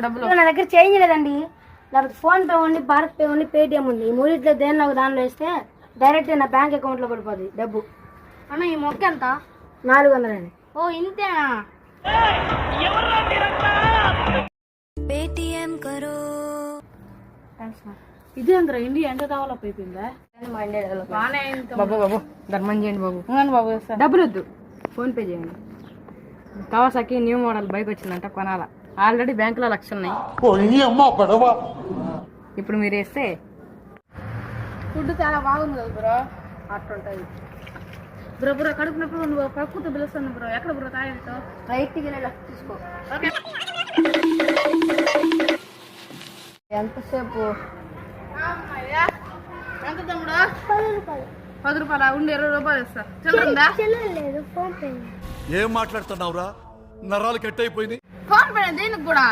డబ్బులు నా దగ్గర చేంజ్ లేదండి. నాకు ఫోన్ పే ఉంది, భారత్ పే ఉంది, పేటిఎం ఉంది. ఈ మూడిట్లో దేనిలో దానిలో వేస్తే డైరెక్ట్ నా బ్యాంక్ అకౌంట్ లో పడిపోతుంది డబ్బు. అన్న ఈ మొక్క ఎంత? 400 అండి. ఓ ఇంతేనా? పేటిఎం కరో. ఇది అందరూ ఇండియా ఎంత డెవలప్ అయిపోయిందా? మా ఇండియా డెవలప్ బాగానే బాబు ధర్మం చేయండి బాబు. బాబు డబ్బులు వద్దు, ఫోన్ పే చేయండి. కవాసాకి న్యూ మోడల్ బైక్ వచ్చిందంట, కొనాలా. ఆల్రెడీ బ్యాంకులో 1,00,000 ఉన్నాయి. ఇప్పుడు మీరు వేస్తే ఫుడ్ చాలా బాగుంది కదా బ్రో. అట్లుంటుంది. బ్రో కడుపు నొప్పి నువ్వు ప్రకృతి పిలుస్తుంది బ్రో. ఎక్కడ బ్రో తాగేటో? రైట్కి వెళ్ళి తీసుకో. ఎంతసేపు? ఎంత తమ్ముడు? 10 రూపాయలు ఉండి 20 రూపాయలు ఇస్తా. చిల్లరుందా? ఏం మాట్లాడుతున్నావురా? నరాలు కట్ అయిపోయింది. ఫోన్ పే దేనికి కూడా